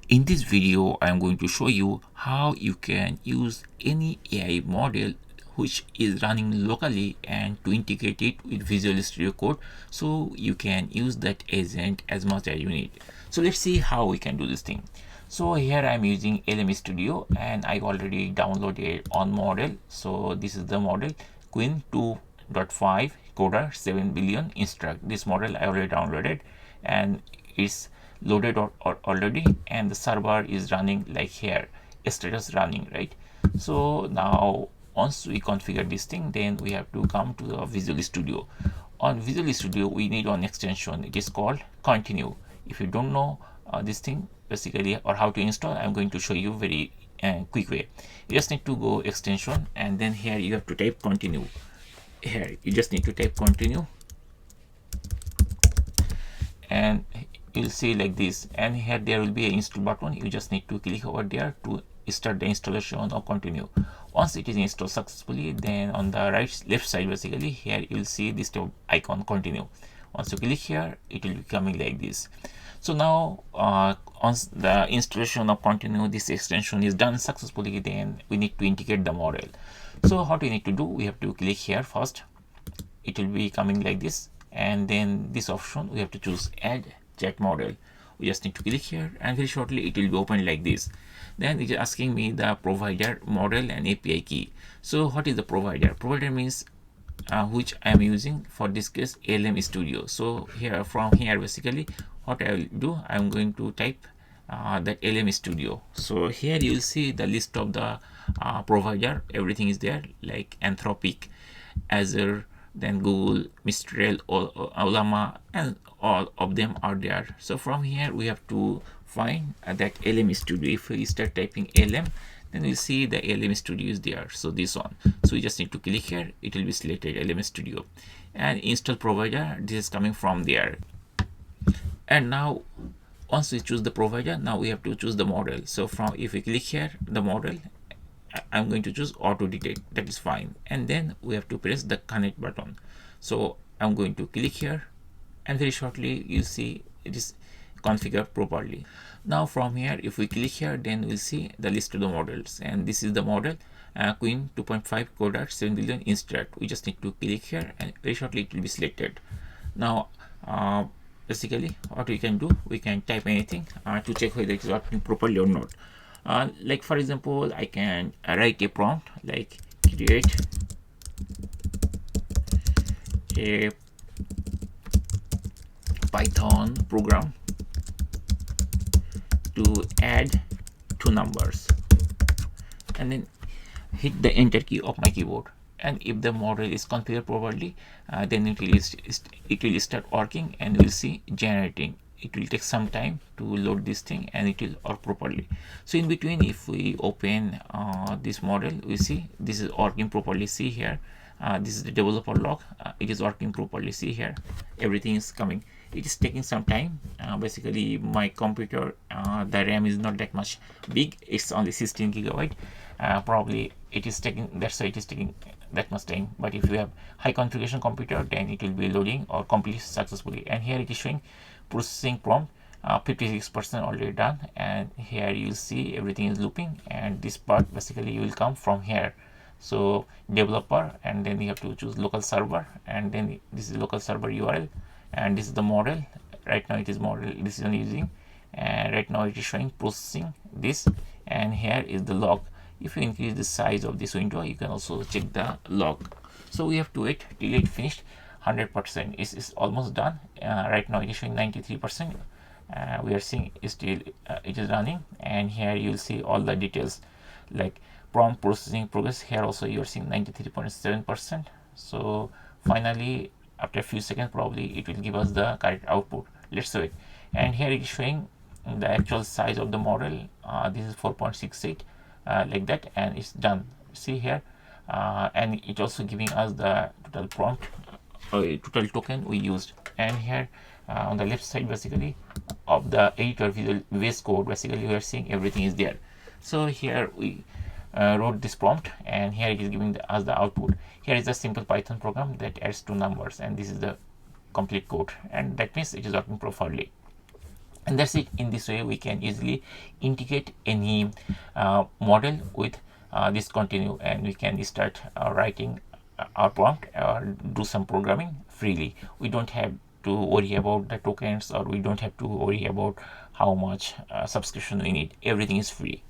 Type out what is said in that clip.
In this video, I am going to show you how you can use any AI model which is running locally and to integrate it with Visual Studio Code so you can use that agent as much as you need. So let's see how we can do this thing. So here I am using LM Studio and I already downloaded on model. So this is the model Queen 2.5 Coder 7 billion instruct. This model I already downloaded and it's loaded already, and the server is running like here, status running, right? So now once we configure this thing, then we have to come to the Visual Studio. On Visual Studio we need one extension, it is called Continue. If you don't know this thing basically or how to install, I'm going to show you very quick way. You just need to go extension and then here you have to type Continue. Here you just need to type Continue and you'll see like this, and here there will be an install button. You just need to click over there to start the installation or continue. Once it is installed successfully, then on the left side basically here you'll see this icon Continue. Once you click here, it will be coming like this. So now once the installation of Continue, this extension is done successfully, then we need to integrate the model. So how do we need to do? We have to click here first. It will be coming like this, and then this option we have to choose Add Chat Model. We just need to click here and very shortly it will be opened like this. Then it is asking me the provider, model and API key. So what is the provider? Provider means which I am using, for this case LM Studio. So here from here basically what I will do, I am going to type that LM Studio. So here you will see the list of the provider. Everything is there like Anthropic, Azure, then Google, Mistral, Ollama, and all of them are there. So from here we have to find that LM Studio. If we start typing LM, then we'll see the LM Studio is there. So this one. So we just need to click here. It will be selected LM Studio, and install provider. This is coming from there. And now once we choose the provider, now we have to choose the model. So from if we click here, the model, I'm going to choose auto detect, that is fine, and then we have to press the connect button. So I'm going to click here and very shortly you see it is configured properly. Now from here if we click here, then we'll see the list of the models, and this is the model Queen 2.5 Coder 7 billion instruct. We just need to click here and very shortly it will be selected. Now basically what we can do, we can type anything to check whether it is working properly or not. Like for example, I can write a prompt like create a Python program to add two numbers, and then hit the enter key of my keyboard. And if the model is configured properly, then it will start working and we'll see generating. It will take some time to load this thing and it will work properly. So in between, if we open this model, we see this is working properly. See here, this is the developer log. It is working properly. See here, everything is coming. It is taking some time. Basically my computer, the RAM is not that much big. It's only 16 gigabyte. Probably it is taking, that's why it is taking that much time. But if you have high configuration computer, then it will be loading or complete successfully. And here it is showing processing prompt 56% already done, and here you'll see everything is looping, and this part basically you will come from here. So developer, and then you have to choose local server, and then this is local server URL, and this is the model. Right now it is model this is using, and right now it is showing processing this, and here is the log. If you increase the size of this window, you can also check the log. So we have to wait till it finished. 100% is almost done. Right now it is showing 93%. We are seeing still it is running, and here you'll see all the details like prompt processing progress. Here also you are seeing 93.7%. So finally after a few seconds probably it will give us the correct output. Let's wait. And here it is showing the actual size of the model. This is 4.68 like that, and it's done. See here, and it also giving us the total prompt, total token we used. And here on the left side basically of the editor VS Code, basically we are seeing everything is there. So here we wrote this prompt, and here it is giving us the output. Here is a simple Python program that adds two numbers, and this is the complete code, and that means it is working properly. And that's it. In this way we can easily integrate any model with this continue, and we can start writing our prompt or do some programming freely. We don't have to worry about the tokens, or we don't have to worry about how much subscription we need. Everything is free.